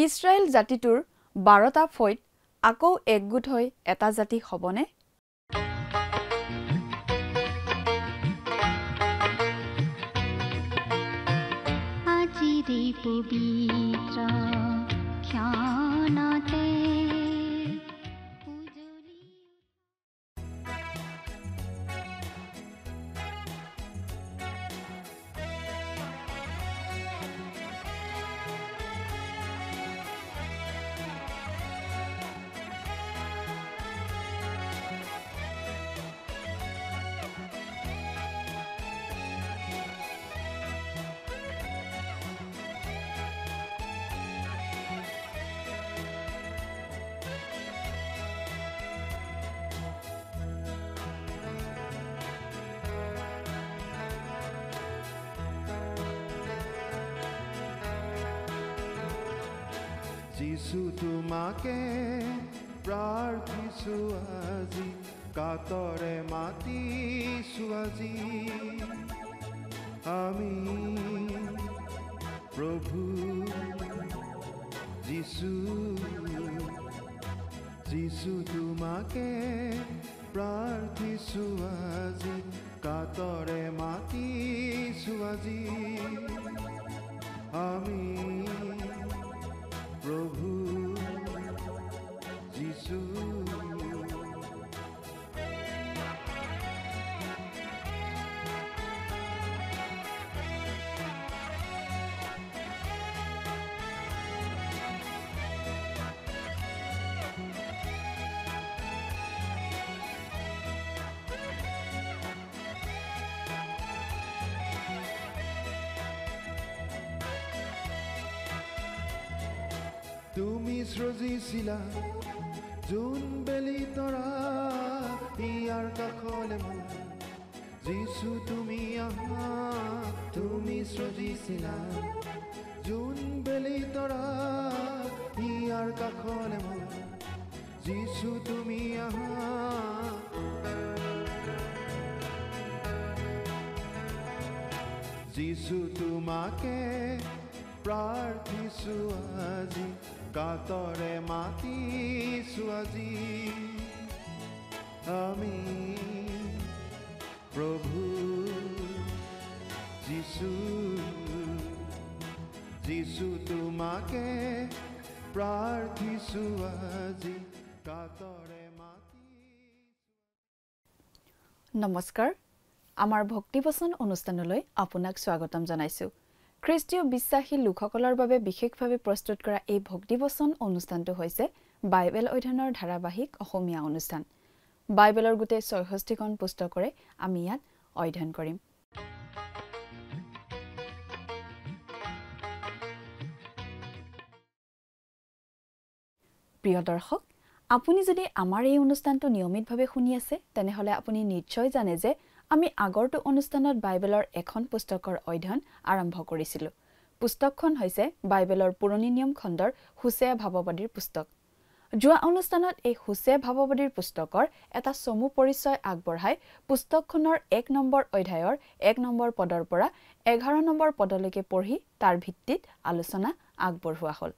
ইছৰাইল জাতিটোৰ 12টা ফৈদ আকৌ একগোট হৈ এটা জাতি হ'বনে? আজিৰে পবিত্ৰ ক্ষণতে যিছু তোমাকে প্ৰাৰ্থিছো আজি, কাতৰে মাতিছো আজি, আমি প্ৰভু যিছু, যিছু তোমাকে প্ৰাৰ্থিছো আজি, কাতৰে মাতিছো আজি, আমি প্ৰভু যিছু। তুমি সৃজিছিলা যোন বেলি তৰা, ইয়াৰ কাষলে মোৰ যিছু তুমি আহা। তুমি সৃজিছিলা যোন বেলি তৰা, ইয়াৰ কাষলে মোৰ যিছু তুমি আহা। যিছু তোমাকে প্ৰাৰ্থিছো আজি, কাতৰে মাতিছো আজি, আমি প্ৰভু যিছু, যিছু তোমাকে প্ৰাৰ্থিছো আজি, কাতৰে মাতিছো। নমস্কাৰ, আমাৰ ভক্তিবচন অনুষ্ঠানলৈ আপোনাক স্বাগতম জনাইছো। খ্ৰীষ্টীয় বিশ্বাসী লোকসকলৰ বাবে বিশেষভাৱে প্ৰস্তুত কৰা এই ভক্তিবচন অনুষ্ঠানটো হৈছে বাইবেল অধ্যয়নৰ ধাৰাবাহিক অসমীয়া অনুষ্ঠান। বাইবেলৰ গোটেই ৬৬খন পুস্তকৰে আমি ইয়াত অধ্যয়ন কৰিম। প্ৰিয় দৰ্শক, আপুনি যদি আমাৰ এই অনুষ্ঠানটো নিয়মিতভাৱে শুনি আছে, তেনেহ'লে আপুনি নিশ্চয় জানে যে আমি আগৰটো অনুষ্ঠানত বাইবেলৰ এখন পুস্তকৰ অধ্যয়ন আৰম্ভ কৰিছিলোঁ। পুস্তকখন হৈছে বাইবেলৰ পুৰণি নিয়ম খণ্ডৰ হোছেয়া ভাৱবাদীৰ পুস্তক। যোৱা অনুষ্ঠানত এই হোছেয়া ভাৱবাদীৰ পুস্তকৰ এটা চমু পৰিচয় আগবঢ়াই পুস্তকখনৰ ১ নম্বৰ অধ্যায়ৰ ১ নম্বৰ পদৰ পৰা ১১ নম্বৰ পদলৈকে পঢ়ি তাৰ ভিত্তিত আলোচনা আগবঢ়োৱা হ'ল।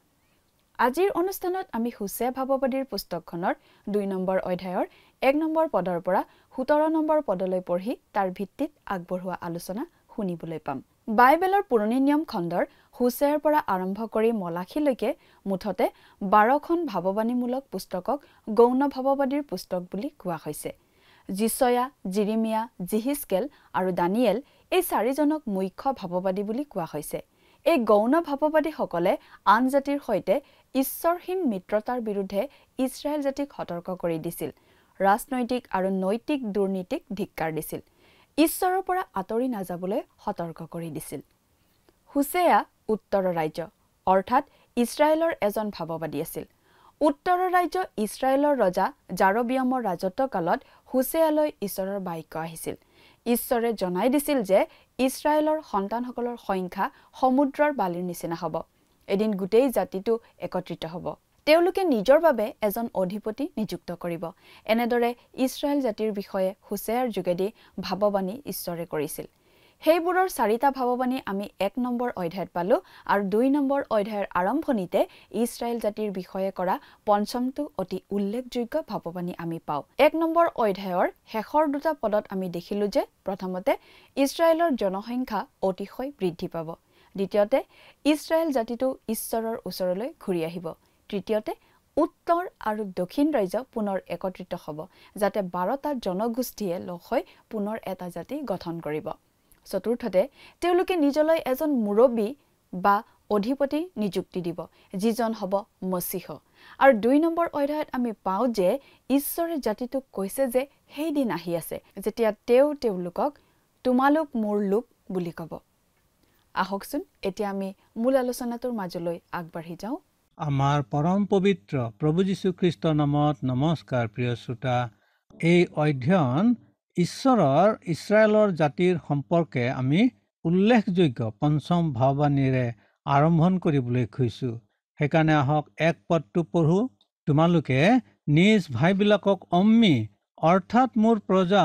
আজিৰ অনুষ্ঠানত আমি হোছেয়া ভাৱবাদীৰ পুস্তকখনৰ ২ নম্বৰ অধ্যায়ৰ ১ নম্বৰ পদৰ পৰা ১৭ নম্বৰ পদলৈ পঢ়ি তাৰ ভিত্তিত আগবঢ়োৱা আলোচনা শুনিবলৈ পাম। বাইবেলৰ পুৰণি নিয়ম খণ্ডৰ হোছেয়াৰ পৰা আৰম্ভ কৰি মলাখীলৈকে মুঠতে ১২খন ভাৱবাণীমূলক পুস্তকক গৌণ ভাৱবাদীৰ পুস্তক বুলি কোৱা হৈছে। যিছয়া, জিৰিমিয়া, জিহিজকেল আৰু দানিয়েল এই ৪জনক মুখ্য ভাৱবাদী বুলি কোৱা হৈছে। এই গৌণ ভাৱবাদীসকলে আন জাতিৰ সৈতে ঈশ্বৰহীন মিত্ৰতাৰ বিৰুদ্ধে ইছৰাইল জাতিক সতৰ্ক কৰি দিছিল, ৰাজনৈতিক আৰু নৈতিক দুৰ্নীতিক ধিক্কাৰ দিছিল, ঈশ্বৰৰ পৰা আঁতৰি নাযাবলৈ সতৰ্ক কৰি দিছিল। হোছেয়া উত্তৰৰ ৰাজ্য অৰ্থাৎ ইছৰাইলৰ এজন ভাৱবাদী আছিল। উত্তৰৰ ৰাজ্য ইছৰাইলৰ ৰজা জাৰবিয়ামৰ ৰাজত্বকালত হোছেয়ালৈ ঈশ্বৰৰ বাক্য আহিছিল। ঈশ্বৰে জনাই দিছিল যে ইছৰাইলৰ সন্তানসকলৰ সংখ্যা সমুদ্ৰৰ বালিৰ নিচিনা হ'ব। এদিন গোটেই জাতিটো একত্ৰিত হ'ব। তেওঁলোকে নিজৰ বাবে এজন অধিপতি নিযুক্ত কৰিব। এনেদৰে ইছৰাইল জাতিৰ বিষয়ে হোছেয়াৰ যোগেদি ভাৱবাণী ঈশ্বৰে কৰিছিল। সেইবোৰৰ 4টা ভাৱবাণী আমি 1 নম্বৰ অধ্যায়ত পালো আৰু 2 নম্বৰ অধ্যায়ৰ আৰম্ভণিতে ইছৰাইল জাতিৰ বিষয়ে কৰা পঞ্চমটো অতি উল্লেখযোগ্য ভাৱবাণী আমি পাওঁ 1 নম্বৰ অধ্যায়ৰ শেষৰ দুটা পদত আমি দেখিলো যে প্ৰথমতে ইছৰাইলৰ জনসংখ্যা অতিশয় বৃদ্ধি পাব দ্বিতীয়তে ইছৰাইল জাতিটো ঈশ্বৰৰ ওচৰলৈ ঘূৰি আহিব তৃতীয়তে উত্তৰ আৰু দক্ষিণ ৰাজ্য পুনৰ একত্ৰিত হ'ব যাতে 12টা জনগোষ্ঠীয়ে লগ হৈ পুনৰ এটা জাতি গঠন কৰিব চতুৰ্থতে তেওঁলোকে নিজলৈ এজন মুৰব্বী বা অধিপতি নিযুক্তি দিব যিজন হ'ব মসিহ আৰু 2 নম্বৰ অধ্যায়ত আমি পাওঁ যে ঈশ্বৰে জাতিটোক কৈছে যে সেই দিন আহি আছে যেতিয়া তেওঁলোকক তোমালোক মোৰ লোক বুলি ক'ব আহকচোন এতিয়া আমি মূল আলোচনাটোৰ মাজলৈ আগবাঢ়ি যাওঁ আমাৰ পৰম পবিত্ৰ প্ৰভু যীশু খ্ৰীষ্টৰ নামত নমস্কাৰ প্ৰিয় শ্ৰোতা এই অধ্যয়ন ঈশ্বৰৰ ইছৰাইলৰ জাতিৰ সম্পৰ্কে আমি উল্লেখযোগ্য পঞ্চম ভাৱবাণীৰে আৰম্ভণ কৰিবলৈ খুজিছোঁ সেইকাৰণে আহক এক পদটো পঢ়ো তোমালোকে নিজ ভাইবিলাকক অম্মি অৰ্থাৎ মোৰ প্ৰজা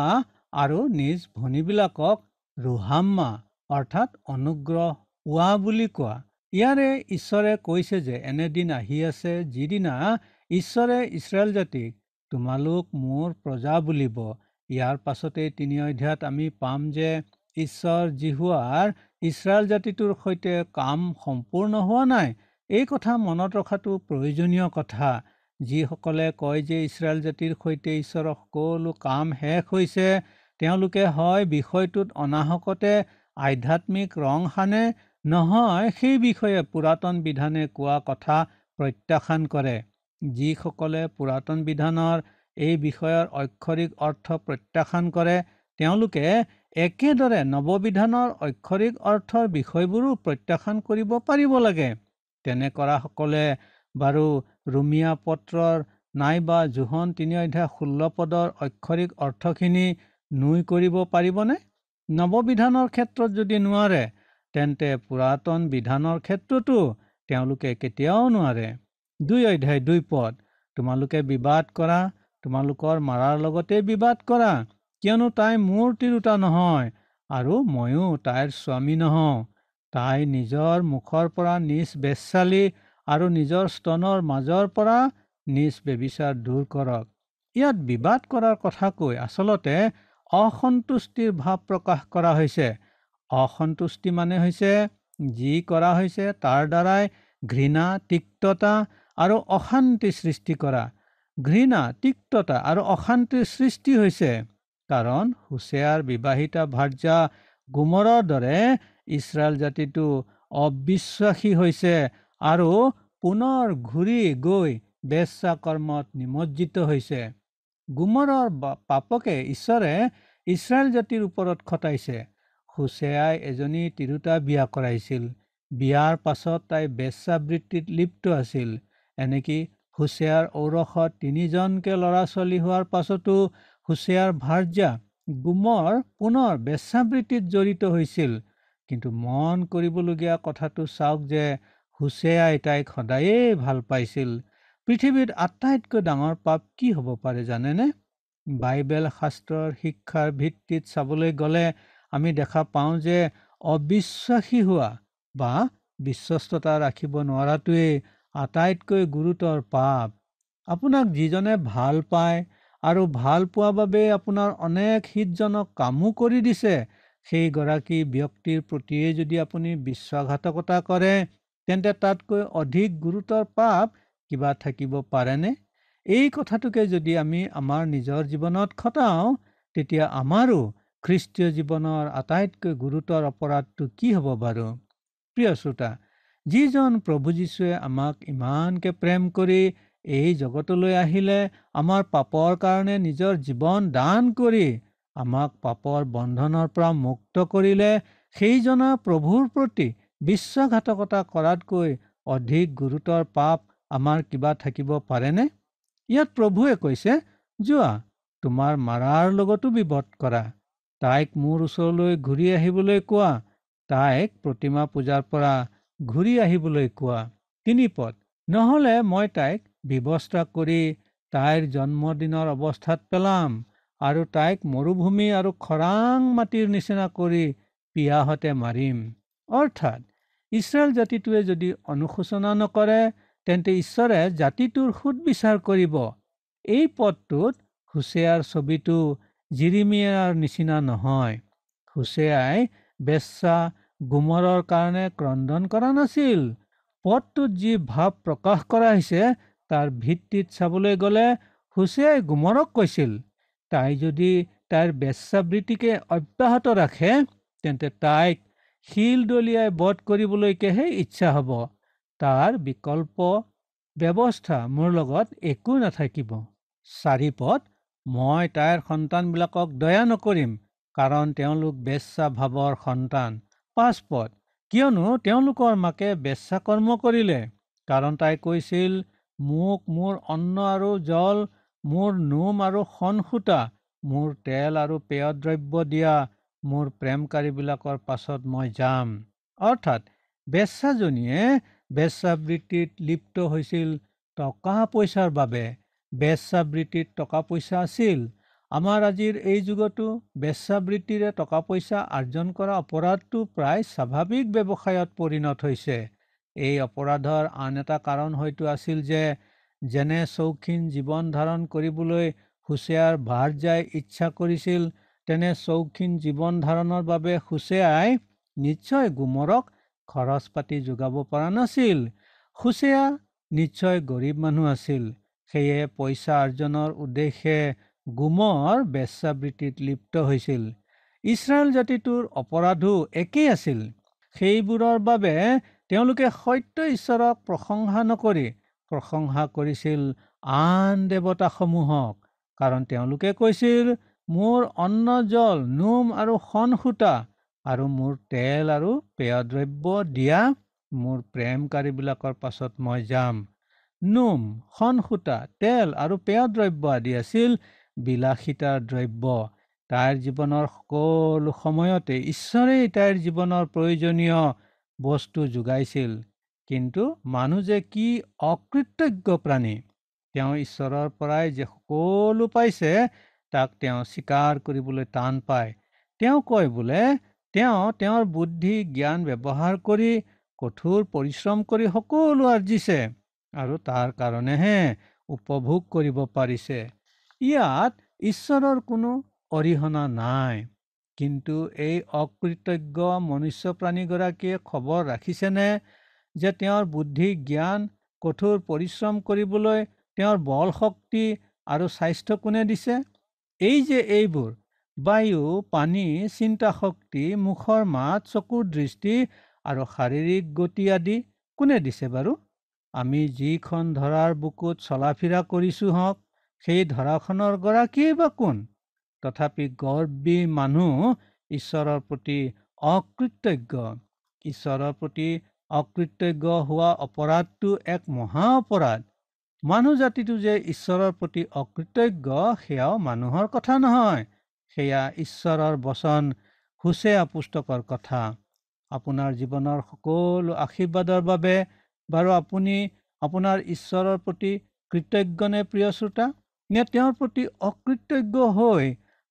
আৰু নিজ ভনীবিলাকক ৰুহাম্মা অৰ্থাৎ অনুগ্ৰহ পোৱা বুলি কোৱা ইয়াৰে ঈশ্বৰে কৈছে যে এনেদিন আহি আছে যিদিনা ঈশ্বৰে ইছৰাইল জাতিক তোমালোক মোৰ প্ৰজা বুলিব ইয়াৰ পাছতে 3 অধ্যায়ত আমি পাম যে ঈশ্বৰ জিহুৱাৰ ইছৰাইল জাতিটোৰ সৈতে কাম সম্পূৰ্ণ হোৱা নাই এই কথা মনত ৰখাটো প্ৰয়োজনীয় কথা যিসকলে কয় যে ইছৰাইল জাতিৰ সৈতে ঈশ্বৰৰ সকলো কাম শেষ হৈছে তেওঁলোকে হয় বিষয়টোত অনাহকতে আধ্যাত্মিক ৰং সানে নহয় সেই বিষয়ে পুৰাতন বিধানে কোৱা কথা প্ৰত্যাখ্যান কৰে যিসকলে পুৰাতন বিধানৰ এই বিষয়ৰ অক্ষৰিক অৰ্থ প্ৰত্যাখ্যান কৰে তেওঁলোকে একেদৰে নৱবিধানৰ অক্ষৰিক অৰ্থৰ বিষয়বোৰো প্ৰত্যাখ্যান কৰিব পাৰিব লাগে তেনে কৰাসকলে বাৰু ৰোমিয়া পত্ৰৰ নাইবা যোহন 3 অধ্যায় 16 পদৰ অক্ষৰিক অৰ্থখিনি নুই কৰিব পাৰিবনে নৱবিধানৰ ক্ষেত্ৰত যদি নোৱাৰে তেন্তে পুৰাতন বিধানৰ ক্ষেত্ৰতো তেওঁলোকে কেতিয়াও নোৱাৰে 2 অধ্যায় 2 পদ তোমালোকে বিবাদ কৰা তোমালোকৰ মাৰাৰ লগতে বিবাদ কৰা কিয়নো তাই মোৰ তিৰোতা নহয় আৰু ময়ো তাইৰ স্বামী নহওঁ তাই নিজৰ মুখৰ পৰা নিজ বেশ্যালি আৰু নিজৰ স্তনৰ মাজৰ পৰা নিজ বেবিচাৰ দূৰ কৰক ইয়াত বিবাদ কৰাৰ কথা কৈ আচলতে অসন্তুষ্টিৰ ভাৱ প্ৰকাশ কৰা হৈছে অসন্তুষ্টি মানে হৈছে যি কৰা হৈছে তাৰ দ্বাৰাই ঘৃণা তিক্ততা আৰু অশান্তি সৃষ্টি কৰা ঘৃণা তিক্ততা আৰু অশান্তিৰ সৃষ্টি হৈছে কাৰণ হুছেয়াৰ বিবাহিতা ভাৰ্যা গোমৰৰ দৰে ইছৰাইল জাতিটো অবিশ্বাসী হৈছে আৰু পুনৰ ঘূৰি গৈ বেশ্যা কৰ্মত নিমজ্জিত হৈছে গোমৰৰ পাপকে ঈশ্বৰে ইছৰাইল জাতিৰ ওপৰত খটাইছে হুছেয়াই এজনী তিৰোতা বিয়া কৰাইছিল বিয়াৰ পাছত তাই বেশ্যাবৃত্তিত লিপ্ত আছিল এনেকি হুছেয়াৰ ঔৰসত 3জনকে ল'ৰা ছোৱালী হোৱাৰ পাছতো হুছেয়াৰ ভাৰ্যা গোমৰ পুনৰ বেশ্যাবৃত্তিত জড়িত হৈছিল কিন্তু মন কৰিবলগীয়া কথাটো চাওক যে হুছেয়াই তাইক সদায়েই ভাল পাইছিল পৃথিৱীত আটাইতকৈ ডাঙৰ পাপ কি হ'ব পাৰে জানেনে বাইবেল শাস্ত্ৰৰ শিক্ষাৰ ভিত্তিত চাবলৈ গ'লে আমি দেখা পাওঁ যে অবিশ্বাসী হোৱা বা বিশ্বস্ততা ৰাখিব নোৱাৰাটোৱেই আটাইতকৈ গুৰুতৰ পাপ আপোনাক যিজনে ভাল পায় আৰু ভাল পোৱা বাবে আপোনাৰ অনেক হিতজনক কামো কৰি দিছে সেইগৰাকী ব্যক্তিৰ প্ৰতিয়ে যদি আপুনি বিশ্বাসঘাতকতা কৰে তেন্তে তাতকৈ অধিক গুৰুতৰ পাপ কিবা থাকিব পাৰেনে এই কথাটোকে যদি আমি আমাৰ নিজৰ জীৱনত খটাওঁ তেতিয়া আমাৰো খ্ৰীষ্টীয় জীৱনৰ আটাইতকৈ গুৰুতৰ অপৰাধটো কি হ'ব বাৰু প্ৰিয় শ্ৰোতা যিজন প্ৰভু যীশুৱে আমাক ইমানকে প্ৰেম কৰি এই জগতলৈ আহিলে আমাৰ পাপৰ কাৰণে নিজৰ জীৱন দান কৰি আমাক পাপৰ বন্ধনৰ পৰা মুক্ত কৰিলে সেইজনা প্ৰভুৰ প্ৰতি বিশ্বাসঘাতকতা কৰাতকৈ অধিক গুৰুতৰ পাপ আমাৰ কিবা থাকিব পাৰেনে ইয়াত প্ৰভুৱে কৈছে যোৱা তোমাৰ মাৰাৰ লগতো বিবাদ কৰা তাইক মোৰ ওচৰলৈ ঘূৰি আহিবলৈ কোৱা তাইক প্ৰতিমা পূজাৰ পৰা ঘূৰি আহিবলৈ কোৱা 3 পদ নহলে মই তাইক ব্যৱস্থা কৰি তাইৰ জন্মদিনৰ অৱস্থাত পেলাম আৰু তাইক মৰুভূমি আৰু খৰাং মাটিৰ নিচিনা কৰি পিয়াহতে মাৰিম। অৰ্থাৎ ইছৰাইল জাতিটোৱে যদি অনুশোচনা নকৰে তেন্তে ঈশ্বৰে জাতিটোৰ সুদবিচাৰ কৰিব। এই পদটোত হোছেয়াৰ ছবিটো জিৰিমিয়াৰ নিচিনা নহয়। হোছেয়াই বেশ্যা গোমৰৰ কাৰণে ক্ৰদন কৰা নাছিল। পদটোত যি ভাৱ প্ৰকাশ কৰা হৈছে তাৰ ভিত্তিত চাবলৈ গ'লে হোছেয়াই গোমৰক কৈছিল, তাই যদি তাইৰ বেশ্যাবৃত্তিকে অব্যাহত ৰাখে তেন্তে তাইক শিল দলিয়াই বধ কৰিবলৈকেহে ইচ্ছা হ'ব। তাৰ বিকল্প ব্যৱস্থা মোৰ লগত একো নাথাকিব। 4 পদ, মই তাইৰ সন্তানবিলাকক দয়া নকৰিম কাৰণ তেওঁলোক বেশ্যা ভাৱৰ সন্তান। 5 পদ, কিয়নো তেওঁলোকৰ মাকে বেশ্যা কৰ্ম কৰিলে, কাৰণ তাই কৈছিল, মোক মোৰ অন্ন আৰু জল, মোৰ নোম আৰু সূতা, মোৰ তেল আৰু পেয় দ্ৰব্য দিয়া, মোৰ প্ৰেমকাৰীবিলাকৰ পাছত মই যাম। অৰ্থাৎ বেশ্যাজনীয়ে বেশ্যাবৃত্তিত লিপ্ত হৈছিল টকা পইচাৰ বাবে। বেশ্যাবৃত্তিত টকা পইচা আছিল। আমাৰ আজিৰ এই যুগতো বেশ্যাবৃত্তিৰে টকা পইচা আৰ্জন কৰা অপৰাধটো প্ৰায় স্বাভাৱিক ব্যৱসায়ত পৰিণত হৈছে। এই অপৰাধৰ আন এটা কাৰণ হয়তো আছিল যে যেনে চৌখিন জীৱন ধাৰণ কৰিবলৈ হোছেয়াৰ ভাৰ্যাই ইচ্ছা কৰিছিল, তেনে চৌখিন জীৱন ধাৰণৰ বাবে হোছেয়াই নিশ্চয় গোমৰক খৰচ পাতি যোগাব পৰা নাছিল। হোছেয়া নিশ্চয় গৰীব মানুহ আছিল। সেয়ে পইচা আৰ্জনৰ উদ্দেশ্যে গোমৰ বেশ্যাবৃত্তিত লিপ্ত হৈছিল। ইছৰাইল জাতিটোৰ অপৰাধো একেই আছিল। সেইবোৰৰ বাবে তেওঁলোকে সত্য ঈশ্বৰক প্ৰশংসা নকৰি প্ৰশংসা কৰিছিল আন দেৱতাসমূহক, কাৰণ তেওঁলোকে কৈছিল, মোৰ অন্ন জল, নোম আৰু সূতা, আৰু মোৰ তেল আৰু পেয় দ্ৰব্য দিয়া, মোৰ প্ৰেমকাৰীবিলাকৰ পাছত মই যাম। নোম, সূতা, তেল আৰু পেয় দ্ৰব্য আদি আছিল বিলাসিতাৰ দ্ৰব্য। তাইৰ জীৱনৰ সকলো সময়তে ঈশ্বৰেই তাইৰ জীৱনৰ প্ৰয়োজনীয় বস্তু যোগাইছিল। কিন্তু মানুহ যে কি অকৃতজ্ঞ প্ৰাণী। তেওঁ ঈশ্বৰৰ পৰাই যে সকলো পাইছে তাক তেওঁ স্বীকাৰ কৰিবলৈ টান পায়। তেওঁ কয় বোলে তেওঁ তেওঁৰ বুদ্ধি জ্ঞান ব্যৱহাৰ কৰি কঠোৰ পৰিশ্ৰম কৰি সকলো আৰ্জিছে আৰু তাৰ কাৰণেহে উপভোগ কৰিব পাৰিছে। ইয়াত ঈশ্বৰৰ কোনো অৰিহণা নাই। কিন্তু এই অকৃতজ্ঞ মনুষ্য প্ৰাণীগৰাকীয়ে খবৰ ৰাখিছেনে যে তেওঁৰ বুদ্ধি জ্ঞান কঠোৰ পৰিশ্ৰম কৰিবলৈ তেওঁৰ বল শক্তি আৰু স্বাস্থ্য কোনে দিছে? এই যে এইবোৰ বায়ু, পানী, চিন্তা শক্তি, মুখৰ মাত, চকুৰ দৃষ্টি আৰু শাৰীৰিক গতি আদি কোনে দিছে বাৰু? আমি যিখন ধৰাৰ বুকুত চলাফিৰা কৰিছো হওক, সেই ধৰাখনৰ গৰাকীয়ে বা কোন? তথাপি গৰ্বী মানুহ ঈশ্বৰৰ প্ৰতি অকৃতজ্ঞ। ঈশ্বৰৰ প্ৰতি অকৃতজ্ঞ হোৱা অপৰাধটো এক মহা অপৰাধ। মানুহ জাতিটো যে ঈশ্বৰৰ প্ৰতি অকৃতজ্ঞ সেয়াও মানুহৰ কথা নহয়, সেয়া ঈশ্বৰৰ বচন, হোছেয়া পুস্তকৰ কথা। আপোনাৰ জীৱনৰ সকলো আশীৰ্বাদৰ বাবে বাৰু আপুনি আপোনাৰ ঈশ্বৰৰ প্ৰতি কৃতজ্ঞ নে প্ৰিয় শ্ৰোতা? নে তেওঁৰ প্ৰতি অকৃতজ্ঞ হৈ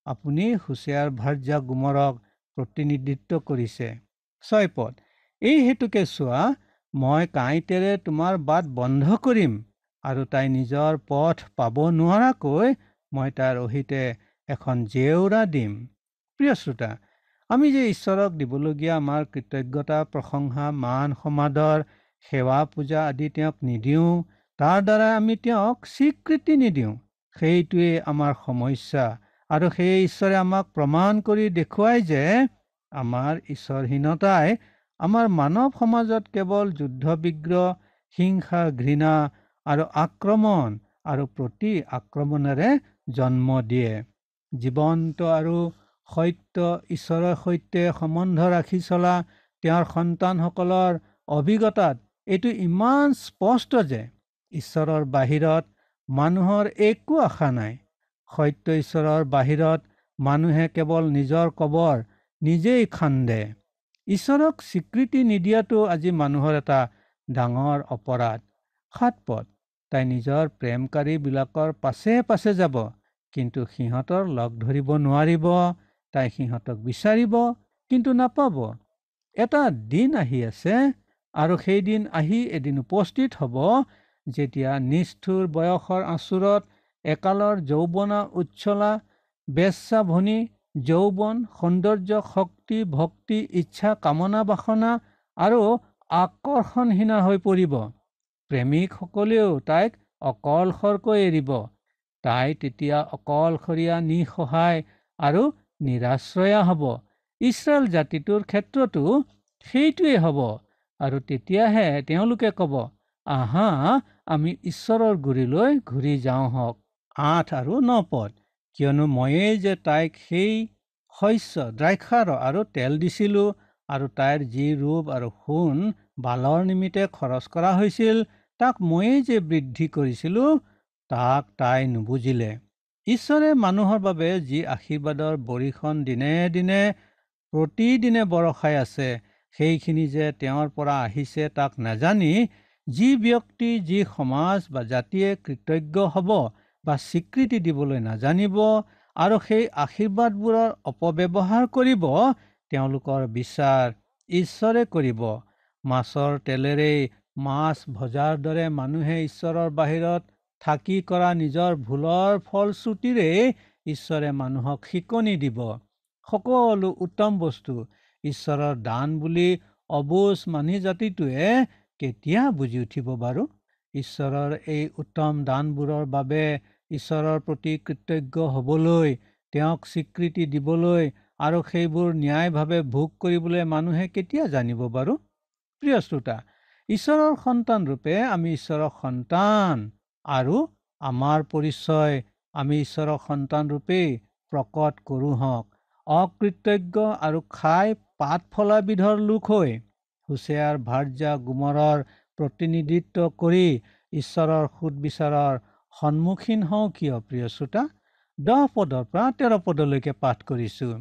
আপুনি হোছেয়াৰ ভাৰ্যা গোমৰক প্ৰতিনিধিত্ব কৰিছে? 6 পদ, এই হেতুকে চোৱা, মই কাঁইটেৰে তোমাৰ বাট বন্ধ কৰিম আৰু তাই নিজৰ পথ পাব নোৱাৰাকৈ মই তাইৰ অহিতে এখন জেওৰা দিম। প্ৰিয় শ্ৰোতা, আমি যে ঈশ্বৰক দিবলগীয়া আমাৰ কৃতজ্ঞতা, প্ৰশংসা, মান সমাদৰ, সেৱা পূজা আদি তেওঁক নিদিওঁ, তাৰ দ্বাৰা আমি তেওঁক স্বীকৃতি নিদিওঁ, সেইটোৱে আমাৰ সমস্যা। আৰু সেয়ে ঈশ্বৰে আমাক প্ৰমাণ কৰি দেখুৱাই যে আমাৰ ঈশ্বৰহীনতাই আমাৰ মানৱ সমাজত কেৱল যুদ্ধ বিগ্ৰহ, হিংসা, ঘৃণা আৰু আক্ৰমণ আৰু প্ৰতি আক্ৰমণেৰে জন্ম দিয়ে। জীৱন্ত আৰু সত্য ঈশ্বৰৰ সৈতে সম্বন্ধ ৰাখি চলা তেওঁৰ সন্তানসকলৰ অভিজ্ঞতাত এইটো ইমান স্পষ্ট যে ঈশ্বৰৰ বাহিৰত মানুহৰ একো আশা নাই। সত্য ঈশ্বৰৰ বাহিৰত মানুহে কেৱল নিজৰ কবৰ নিজেই খান্দে। ঈশ্বৰক স্বীকৃতি নিদিয়াটো আজি মানুহৰ এটা ডাঙৰ অপৰাধ। 7 পদ, তাই নিজৰ প্ৰেমকাৰীবিলাকৰ পাছে পাছে যাব, কিন্তু সিহঁতৰ লগ ধৰিব নোৱাৰিব। তাই সিহঁতক বিচাৰিব কিন্তু নাপাব। এটা দিন আহি আছে আৰু সেই দিন আহি এদিন উপস্থিত হ'ব যেতিয়া নিষ্ঠুৰ বয়সৰ আঁচোৰত একালৰ যৌৱনা উচ্ছলা বেশ্যাভনী যৌৱন সৌন্দৰ্য শক্তি ভক্তি ইচ্ছা কামনা বাসনা আৰু আকৰ্ষণহীনা হৈ পৰিব। প্ৰেমিকসকলেও তাইক অকলশৰকৈ এৰিব। তাই তেতিয়া অকলশৰীয়া নিসহায় আৰু নিৰাশ্ৰয়া হ'ব। ইছৰাইল জাতিটোৰ ক্ষেত্ৰতো সেইটোৱেই হ'ব। আৰু তেতিয়াহে তেওঁলোকে ক'ব, আহা আমি ঈশ্বৰৰ গুৰিলৈ ঘূৰি যাওঁ হওক। 8 আৰু 9 পদ। কিয়নো ময়েই যে তাইক সেই শস্য দ্ৰাক্ষাৰ আৰু তেল দিছিলোঁ আৰু তাইৰ যি ৰূপ আৰু সোণ বালৰ নিমিত্তে খৰচ কৰা হৈছিল তাক ময়েই যে বৃদ্ধি কৰিছিলোঁ তাক তাই নুবুজিলে। ঈশ্বৰে মানুহৰ বাবে যি আশীৰ্বাদৰ বৰিখন দিনে দিনে প্ৰতিদিনে বৰষাই আছে সেইখিনি যে তেওঁৰ পৰা আহিছে তাক নাজানি যি ব্যক্তি যি সমাজ বা জাতিয়ে কৃতজ্ঞ হ'ব বা স্বীকৃতি দিবলৈ নাজানিব আৰু সেই আশীৰ্বাদবোৰৰ অপব্যৱহাৰ কৰিব তেওঁলোকৰ বিচাৰ ঈশ্বৰে কৰিব। মাছৰ তেলেৰেই মাছ ভজাৰ দৰে মানুহে ঈশ্বৰৰ বাহিৰত থাকি কৰা নিজৰ ভুলৰ ফলশ্ৰুতিৰেই ঈশ্বৰে মানুহক শিকনি দিব। সকলো উত্তম বস্তু ঈশ্বৰৰ দান বুলি অবুজ মানি জাতিটোৱে কেতিয়া বুজি উঠিব বাৰু? ঈশ্বৰৰ এই উত্তম দানবোৰৰ বাবে ঈশ্বৰৰ প্ৰতি কৃতজ্ঞ হ'বলৈ, তেওঁক স্বীকৃতি দিবলৈ আৰু সেইবোৰ ন্যায়ভাৱে ভোগ কৰিবলৈ মানুহে কেতিয়া জানিব বাৰু? প্ৰিয় শ্ৰোতা, ঈশ্বৰৰ সন্তান ৰূপে আমি ঈশ্বৰৰ সন্তান আৰু আমাৰ পৰিচয় আমি ঈশ্বৰৰ সন্তান ৰূপেই প্ৰকট কৰোঁ হওক। অকৃতজ্ঞ আৰু খাই পাত ফলা বিধৰ লোক হৈ হোছেয়াৰ ভাৰ্যা গোমৰৰ প্ৰতিনিধিত্ব কৰি ঈশ্বৰৰ সুদবিচাৰৰ সন্মুখীন হওঁ কিয়? প্ৰিয় শ্ৰোতা, 10 পদৰ পৰা 13 পদলৈকে পাঠ কৰিছোঁ।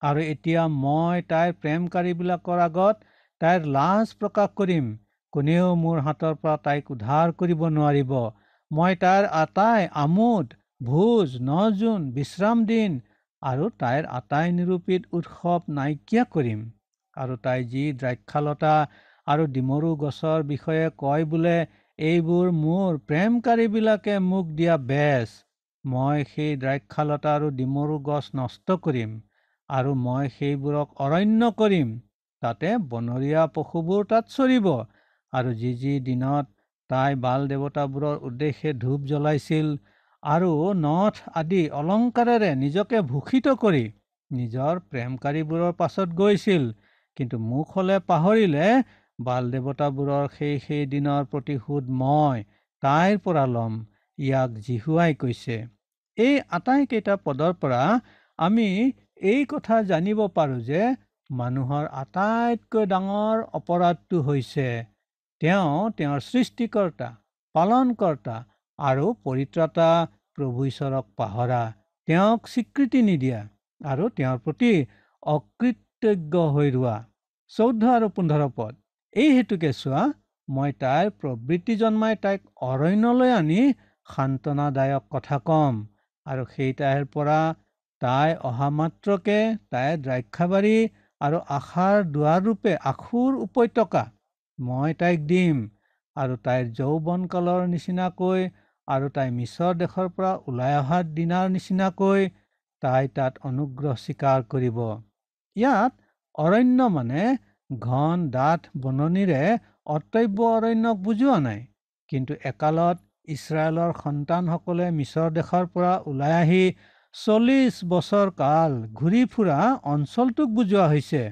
আৰু এতিয়া মই তাইৰ প্ৰেমকাৰীবিলাকৰ আগত তাইৰ লাজ প্ৰকাশ কৰিম। কোনেও মোৰ হাতৰ পৰা তাইক উদ্ধাৰ কৰিব নোৱাৰিব। মই তাইৰ আটাই আমোদ ভোজ 9 জোন বিশ্ৰাম দিন আৰু তাইৰ আটাই নিৰূপিত উৎসৱ নাইকিয়া কৰিম। আৰু তাই যি দ্ৰাক্ষালতা আৰু ডিমৰু গছৰ বিষয়ে কয় বোলে এইবোৰ মোৰ প্ৰেমকাৰীবিলাকে মোক দিয়া বেজ। মই সেই দ্ৰাক্ষালতা আৰু ডিমৰু গছ নষ্ট কৰিম আৰু মই সেইবোৰক অৰণ্য কৰিম। তাতে বনৰীয়া পশুবোৰ তাত চৰিব। আৰু যি দিনত তাই বাল দেৱতাবোৰৰ উদ্দেশ্যে ধূপ জ্বলাইছিল আৰু নথ আদি অলংকাৰেৰে নিজকে ভূষিত কৰি নিজৰ প্ৰেমকাৰীবোৰৰ পাছত গৈছিল, কিন্তু মোক হলে পাহৰিলে বাল দেৱতাবোৰৰ সেই দিনৰ প্ৰতিশোধ মই তাইৰ পৰা ল'ম, ইয়াক জিহুৱাই কৈছে। এই আটাইকেইটা পদৰ পৰা আমি এই কথা জানিব পাৰোঁ যে মানুহৰ আটাইতকৈ ডাঙৰ অপৰাধটো হৈছে তেওঁৰ সৃষ্টিকৰ্তা পালনকৰ্তা আৰু পৰিত্ৰাতা প্ৰভু ঈশ্বৰক পাহৰা, তেওঁক স্বীকৃতি নিদিয়া আৰু তেওঁৰ প্ৰতি অকৃতজ্ঞ হৈ ৰোৱা। 14 আৰু 15 পদ। এই হেতুকে চোৱা, মই তাইৰ প্ৰবৃত্তি জন্মাই তাইক অৰণ্যলৈ আনি সান্তনাদায়ক কথা কম আৰু সেই তাইৰ পৰা তাই অহা মাত্ৰকে তাইৰ দ্ৰাক্ষাবাৰী আৰু আশাৰ দুৱাৰ ৰূপে আখুৰ উপত্যকা মই তাইক দিম আৰু তাইৰ যৌৱনকালৰ নিচিনাকৈ আৰু তাই মিছৰ দেশৰ পৰা ওলাই অহা দিনাৰ নিচিনাকৈ তাই তাত অনুগ্ৰহ স্বীকাৰ কৰিব। ইয়াত অৰণ্য মানে ঘন ডাঠ বননিৰে অটব্য অৰণ্যক বুজোৱা নাই, কিন্তু একালত ইছৰাইলৰ সন্তানসকলে মিছৰ দেশৰ পৰা ওলাই আহি 40 বছৰ কাল ঘূৰি ফুৰা অঞ্চলটোক বুজোৱা হৈছে।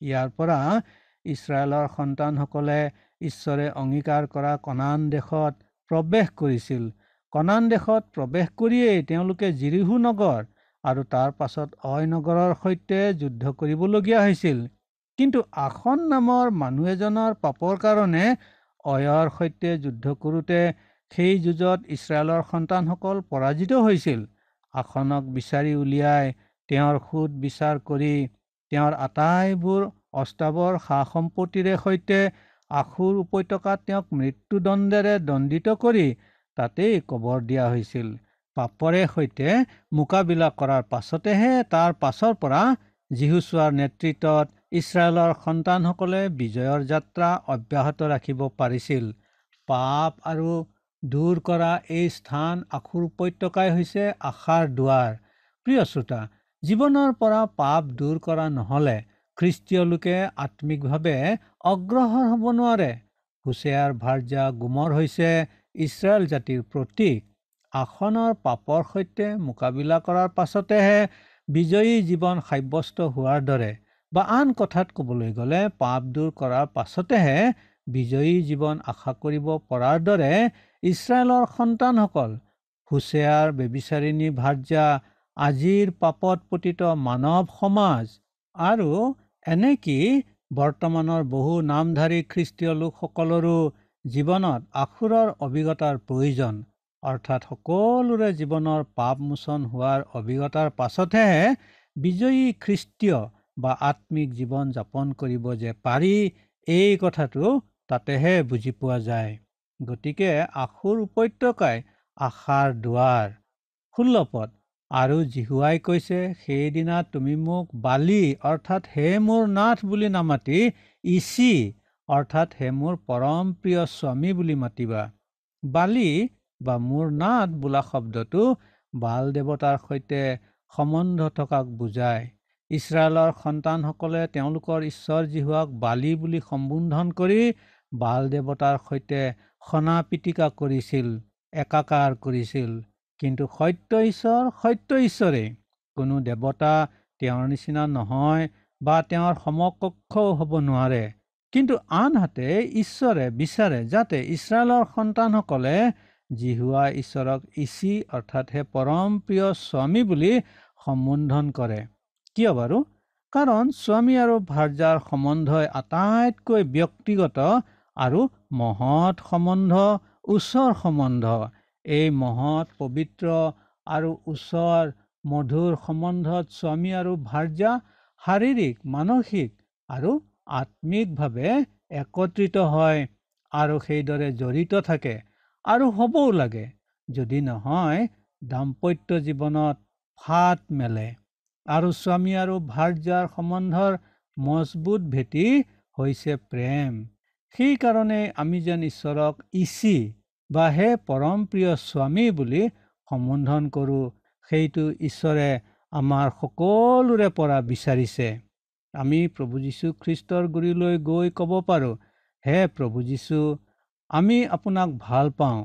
ইয়াৰ পৰা ইছৰাইলৰ সন্তানসকলে ঈশ্বৰে অংগীকাৰ কৰা কনান দেশত প্ৰৱেশ কৰিছিল। কনান দেশত প্ৰৱেশ কৰিয়েই তেওঁলোকে জিৰিহু নগৰ আৰু তাৰ পাছত অয় নগৰৰ সৈতে যুদ্ধ কৰিবলগীয়া হৈছিল। কিন্তু আসন নামৰ মানুহ এজনৰ পাপৰ কাৰণে অয়ৰ সৈতে যুদ্ধ কৰোঁতে সেই যুঁজত ইছৰাইলৰ সন্তানসকল পৰাজিত হৈছিল। আসনক বিচাৰি উলিয়াই তেওঁৰ সুদ বিচাৰ কৰি তেওঁৰ আটাইবোৰ অস্তাৱৰ সা সম্পত্তিৰে সৈতে আখুৰ উপত্যকাত তেওঁক মৃত্যুদণ্ডেৰে দণ্ডিত কৰি তাতেই কবৰ দিয়া হৈছিল। পাপৰে সৈতে মোকাবিলা কৰাৰ পাছতেহে তাৰ পাছৰ পৰা যীহুছোৱাৰ নেতৃত্বত ইছৰাইলৰ সন্তানসকলে বিজয়ৰ যাত্ৰা অব্যাহত ৰাখিব পাৰিছিল। পাপ আৰু দূৰ কৰা এই স্থান আশুৰ উপত্যকাই হৈছে আশাৰ দুৱাৰ। প্ৰিয় শ্ৰোতা, জীৱনৰ পৰা পাপ দূৰ কৰা নহ'লে খ্ৰীষ্টীয় লোকে আত্মিকভাৱে অগ্ৰসৰ হ'ব নোৱাৰে। হোছেয়াৰ ভাৰ্যা গোমৰ হৈছে ইছৰাইল জাতিৰ প্ৰতীক। আসনৰ পাপৰ সৈতে মোকাবিলা কৰাৰ পাছতেহে বিজয়ী জীৱন সাব্যস্ত হোৱাৰ দৰে, বা আন কথাত ক'বলৈ গ'লে পাপ দূৰ কৰাৰ পাছতেহে বিজয়ী জীৱন আশা কৰিব পৰাৰ দৰে ইছৰাইলৰ সন্তানসকল, হোছেয়াৰ বেবিচাৰিণী ভাৰ্যা, আজিৰ পাপত পতিত মানৱ সমাজ আৰু এনেকি বৰ্তমানৰ বহু নামধাৰী খ্ৰীষ্টীয় লোকসকলৰো জীৱনত আশুৰৰ অভিজ্ঞতাৰ প্ৰয়োজন। অৰ্থাৎ সকলোৰে জীৱনৰ পাপ মোচন হোৱাৰ অভিজ্ঞতাৰ পাছতহে বিজয়ী খ্ৰীষ্টীয় বা আত্মিক জীৱন যাপন কৰিব যে পাৰি, এই কথাটো তাতেহে বুজি পোৱা যায়। গতিকে আশুৰ উপত্যকাই আশাৰ দুৱাৰ। 16 পদ, আৰু জিহুৱাই কৈছে, সেইদিনা তুমি মোক বালি অৰ্থাৎ হে মোৰ নাথ বুলি নামাতি ইচি অৰ্থাৎ হে মোৰ পৰম প্ৰিয় স্বামী বুলি মাতিবা। বালি বা মোৰ নাথ বোলা শব্দটো বাল দেৱতাৰ সৈতে সম্বন্ধ থকাক বুজায়। ইছৰাইলৰ সন্তানসকলে তেওঁলোকৰ ঈশ্বৰ জিহুৱাক বালি বুলি সম্বোধন কৰি বাল দেৱতাৰ সৈতে সনা পিটিকা কৰিছিল, একাকাৰ কৰিছিল। কিন্তু সত্য ঈশ্বৰেই। কোনো দেৱতা তেওঁৰ নিচিনা নহয় বা তেওঁৰ সমকক্ষও হ'ব নোৱাৰে। কিন্তু আনহাতে ঈশ্বৰে বিচাৰে যাতে ইছৰাইলৰ সন্তানসকলে জিহুৱা ঈশ্বৰক ইচি অৰ্থাৎ হে পৰম প্ৰিয় স্বামী বুলি সম্বোধন কৰে। কিয় বাৰু? কাৰণ স্বামী আৰু ভাৰ্যাৰ সম্বন্ধই আটাইতকৈ ব্যক্তিগত আৰু মহৎ সম্বন্ধ, ওচৰ সম্বন্ধ। এই মহৎ, পবিত্ৰ আৰু ওচৰ মধুৰ সম্বন্ধত স্বামী আৰু ভাৰ্যা শাৰীৰিক, মানসিক আৰু আত্মিকভাৱে একত্ৰিত হয় আৰু সেইদৰে জড়িত থাকে আৰু হ'বও লাগে। যদি নহয়, দাম্পত্য জীৱনত ফাট মেলে। আৰু স্বামী আৰু ভাৰ্যাৰ সম্বন্ধৰ মজবুত ভেটি হৈছে প্ৰেম। সেইকাৰণে আমি যেন ঈশ্বৰক ইচি বা হে পৰম প্ৰিয় স্বামী বুলি সম্বোধন কৰোঁ, সেইটো ঈশ্বৰে আমাৰ সকলোৰে পৰা বিচাৰিছে। আমি প্ৰভু যীশু খ্ৰীষ্টৰ গুৰিলৈ গৈ ক'ব পাৰোঁ, হে প্ৰভু যীশু, আমি আপোনাক ভাল পাওঁ,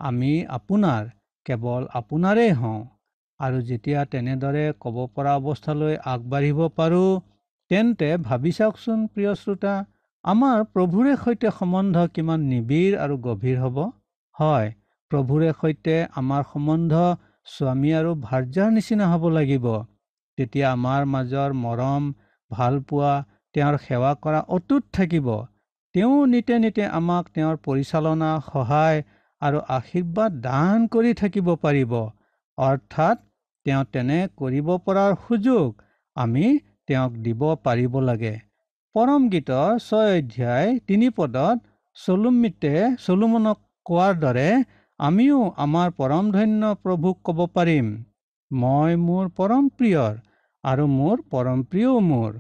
আমি আপোনাৰ, কেৱল আপোনাৰেই হওঁ। আৰু যেতিয়া তেনেদৰে ক'ব পৰা অৱস্থালৈ আগবাঢ়িব পাৰোঁ, তেন্তে ভাবি চাওকচোন প্ৰিয় শ্ৰোতা, আমাৰ প্ৰভুৰে সৈতে সম্বন্ধ কিমান নিবিড় আৰু গভীৰ হ'ব। হয়, প্ৰভুৰে সৈতে আমাৰ সম্বন্ধ স্বামী আৰু ভাৰ্যাৰ নিচিনা হ'ব লাগিব। তেতিয়া আমাৰ মাজৰ মৰম, ভালপোৱা, তেওঁৰ সেৱা কৰা অটুট থাকিব। তেওঁ নিতে নিতে আমাক তেওঁৰ পৰিচালনা, সহায় আৰু আশীৰ্বাদ দান কৰি থাকিব পাৰিব। অৰ্থাৎ তেওঁ তেনে কৰিব পৰাৰ সুযোগ আমি তেওঁক দিব পাৰিব লাগে। পৰম গীতৰ 6 অধ্যায় 3 পদত চলোমনক কোৱাৰ দৰে আমিও আমাৰ পৰমধন্য প্ৰভুক ক'ব পাৰিম, মই মোৰ পৰম প্ৰিয়ৰ আৰু মোৰ পৰম প্ৰিয়ও মোৰ।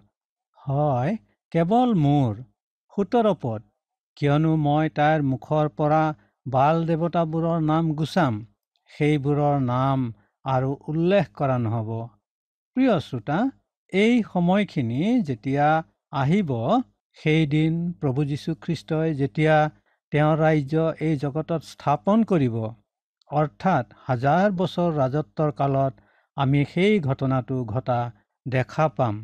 হয়, কেৱল মোৰ। 17 পদ, কিয়নো মই তাইৰ মুখৰ পৰা বাল দেৱতাবোৰৰ নাম গুচাম, সেইবোৰৰ নাম আৰু উল্লেখ কৰা নহ'ব। প্ৰিয় শ্ৰোতা, এই সময়খিনি যেতিয়া আহিব, সেইদিন প্ৰভু যীশুখ্ৰীষ্টই যেতিয়া তেওঁৰ ৰাজ্য এই জগতত স্থাপন কৰিব, অৰ্থাৎ 1000 বছৰ ৰাজত্বৰ কালত আমি সেই ঘটনাটো ঘটা দেখা পাম।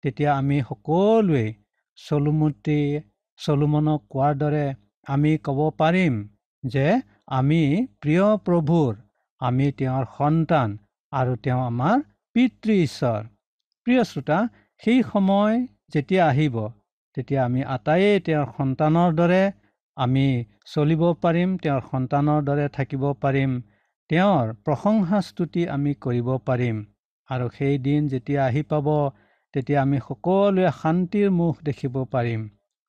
তেতিয়া আমি সকলোৱে চলোমনক কোৱাৰ দৰে আমি ক'ব পাৰিম যে আমি প্ৰিয় প্ৰভুৰ, আমি তেওঁৰ সন্তান আৰু তেওঁ আমাৰ পিতৃ ঈশ্বৰ। প্ৰিয় শ্ৰোতা, সেই সময় যেতিয়া আহিব, তেতিয়া আমি আটাইয়ে তেওঁৰ সন্তানৰ দৰে আমি চলিব পাৰিম, তেওঁৰ সন্তানৰ দৰে থাকিব পাৰিম, তেওঁৰ প্ৰশংসা স্তুতি আমি কৰিব পাৰিম। আৰু সেই দিন যেতিয়া আহি পাব, তেতিয়া আমি সকলোৱে শান্তিৰ মুখ দেখিব পাৰিম।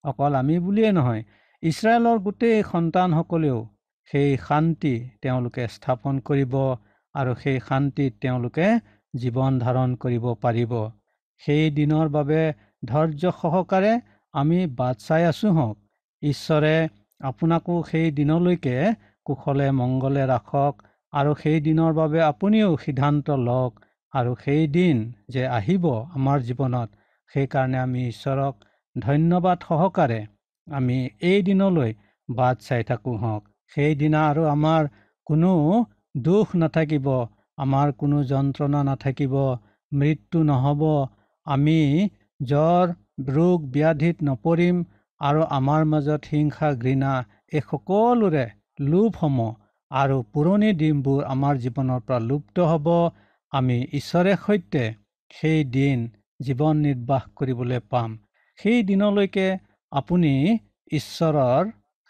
অকল আমি বুলিয়েই নহয়, ইছৰাইলৰ গোটেই সন্তানসকলেও সেই শান্তি তেওঁলোকে স্থাপন কৰিব আৰু সেই শান্তিত তেওঁলোকে জীৱন ধাৰণ কৰিব পাৰিব। সেই দিনৰ বাবে ধৈৰ্য সহকাৰে আমি বাট চাই আছোঁ হওক। ঈশ্বৰে আপোনাকো সেই দিনলৈকে কুশলে মংগলে ৰাখক আৰু সেই দিনৰ বাবে আপুনিও সিদ্ধান্ত লওক আৰু সেই দিন যে আহিব আমাৰ জীৱনত, সেইকাৰণে আমি ঈশ্বৰক ধন্যবাদ সহকাৰে আমি এই দিনলৈ বাট চাই থাকোঁ হওক। সেইদিনা আৰু আমাৰ কোনো দুখ নাথাকিব, আমাৰ কোনো যন্ত্ৰণা নাথাকিব, মৃত্যু নহ'ব, আমি জ্বৰ ৰোগ ব্যাধিত নপৰিম আৰু আমাৰ মাজত হিংসা ঘৃণা এই সকলোৰে লোভসমূহ আৰু পুৰণি দিনবোৰ আমাৰ জীৱনৰ পৰা লুপ্ত হ'ব। আমি ঈশ্বৰে সৈতে সেই দিন জীৱন নিৰ্বাহ কৰিবলৈ পাম। সেই দিনলৈকে আপুনি ঈশ্বৰৰ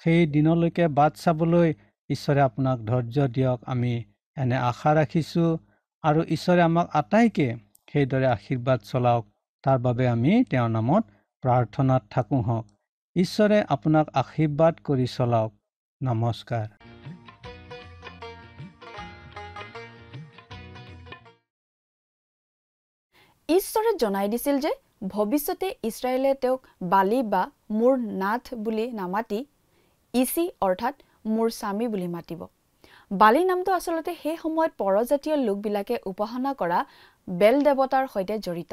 সেই দিনলৈকে বাট চাবলৈ ঈশ্বৰে আপোনাক ধৈৰ্য দিয়ক, আমি এনে আশা ৰাখিছোঁ। আৰু ঈশ্বৰে আমাক আটাইকে সেইদৰে আশীৰ্বাদ চলাওক, তাৰ বাবে আমি তেওঁৰ নামত প্ৰাৰ্থনাত থাকোঁ হওক। ঈশ্বৰে আপোনাক আশীৰ্বাদ কৰি চলাওক। নমস্কাৰ। ঈশ্বৰে জনাই দিছিল যে ভৱিষ্যতে ইছৰাইলে তেওঁক বালি বা মোৰ নাথ বুলি নামাতি ইচি অৰ্থাৎ মোৰ স্বামী বুলি মাতিব। বালি নামটো আচলতে সেই সময়ত পৰজাতীয় লোকবিলাকে উপাসনা কৰা বেল দেৱতাৰ সৈতে জড়িত।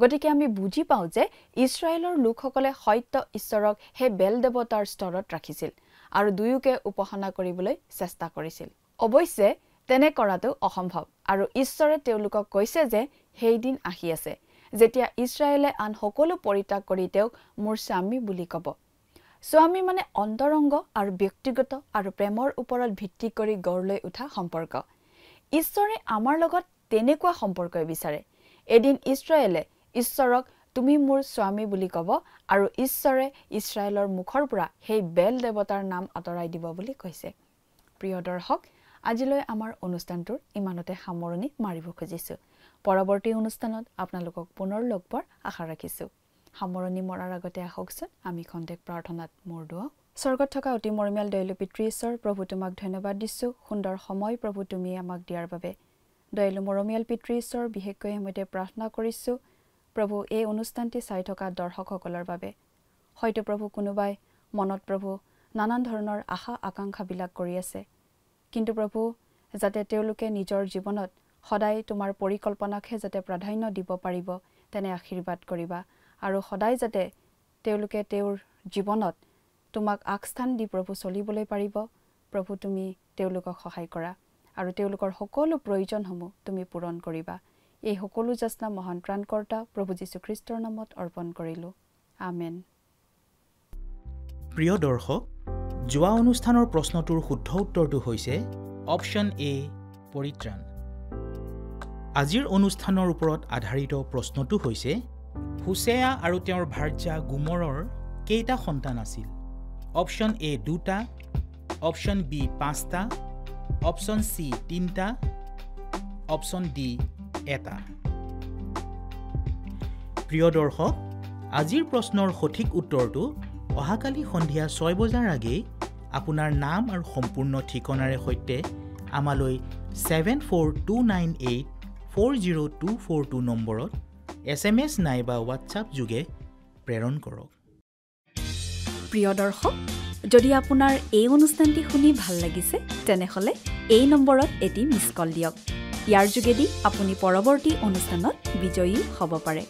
গতিকে আমি বুজি পাওঁ যে ইছৰাইলৰ লোকসকলে সত্য ঈশ্বৰক সেই বেল দেৱতাৰ স্তৰত ৰাখিছিল আৰু দুয়োকে উপাসনা কৰিবলৈ চেষ্টা কৰিছিল। অৱশ্যে তেনে কৰাটো অসম্ভৱ আৰু ঈশ্বৰে তেওঁলোকক কৈছে যে সেই দিন আহি আছে যেতিয়া ইছৰাইলে আন সকলো পৰিত্যাগ কৰি তেওঁক মোৰ স্বামী বুলি ক'ব। স্বামী মানে অন্তৰংগ আৰু ব্যক্তিগত আৰু প্ৰেমৰ ওপৰত ভিত্তি কৰি গঢ় লৈ উঠা সম্পৰ্ক। ঈশ্বৰে আমাৰ লগত তেনেকুৱা সম্পৰ্কই বিচাৰে। এদিন ইছৰাইলে ঈশ্বৰক তুমি মোৰ স্বামী বুলি ক'ব আৰু ঈশ্বৰে ইছৰাইলৰ মুখৰ পৰা সেই বেল দেৱতাৰ নাম আঁতৰাই দিব বুলি কৈছে। প্ৰিয় দৰ্শক, আজিলৈ আমাৰ অনুষ্ঠানটোৰ ইমানতে সামৰণি মাৰিব খুজিছোঁ। পৰৱৰ্তী অনুষ্ঠানত আপোনালোকক পুনৰ লগ পোৱাৰ আশা ৰাখিছোঁ। সামৰণি মৰাৰ আগতে আহকচোন আমি খন্তেক প্ৰাৰ্থনাত মূৰ দুৱাওঁ। স্বৰ্গত থকা অতি মৰমীয়াল দয়ালু পিতৃ ঈশ্বৰ, প্ৰভু তোমাক ধন্যবাদ দিছোঁ সুন্দৰ সময় প্ৰভু তুমি আমাক দিয়াৰ বাবে। দয়ালু মৰমীয়াল পিতৃ ঈশ্বৰ, বিশেষকৈ সময়তে প্ৰাৰ্থনা কৰিছোঁ প্ৰভু এই অনুষ্ঠানটি চাই থকা দৰ্শকসকলৰ বাবে। হয়তো প্ৰভু কোনোবাই মনত প্ৰভু নানান ধৰণৰ আশা আকাংক্ষাবিলাক কৰি আছে, কিন্তু প্ৰভু যাতে তেওঁলোকে নিজৰ জীৱনত সদায় তোমাৰ পৰিকল্পনাকহে যাতে প্ৰাধান্য দিব পাৰিব তেনে আশীৰ্বাদ কৰিবা আৰু সদায় যাতে তেওঁলোকে তেওঁৰ জীৱনত তোমাক আগস্থান দি প্ৰভু চলিবলৈ পাৰিব। প্ৰভু তুমি তেওঁলোকক সহায় কৰা আৰু তেওঁলোকৰ সকলো প্ৰয়োজনসমূহ তুমি পূৰণ কৰিবা। এই সকলো যাচনা মহান ত্ৰাণকৰ্তা প্ৰভু যীশুখ্ৰীষ্টৰ নামত অৰ্পণ কৰিলোঁ। আমেন। প্ৰিয় দৰ্শক, যোৱা অনুষ্ঠানৰ প্ৰশ্নটোৰ শুদ্ধ উত্তৰটো হৈছে অপশ্যন এ, পৰিত্ৰাণ। আজিৰ অনুষ্ঠানৰ ওপৰত আধাৰিত প্ৰশ্নটো হৈছে হুছেয়া আৰু তেওঁৰ ভাৰ্যা গোমৰৰ কেইটা সন্তান আছিল? অপশ্যন এ 2টা, অপশ্যন বি 5টা, অপশ্যন চি 3টা, অপশ্যন ডি 1টা। প্ৰিয় দৰ্শক, আজিৰ প্ৰশ্নৰ সঠিক উত্তৰটো অহাকালি সন্ধিয়া 6 বজাৰ আগেয়ে আপোনাৰ নাম আৰু সম্পূৰ্ণ ঠিকনাৰে সৈতে আমালৈ 7429840242 নম্বৰত SMS নাইবা হোৱাটছআপ যোগে প্ৰেৰণ কৰক। প্ৰিয় দৰ্শক, যদি আপোনাৰ এই অনুষ্ঠানটি শুনি ভাল লাগিছে তেনেহ'লে এই নম্বৰত এটি মিছ কল দিয়ক। ইয়াৰ যোগেদি আপুনি পৰৱৰ্তী অনুষ্ঠানত বিজয়ী হ'ব পাৰে।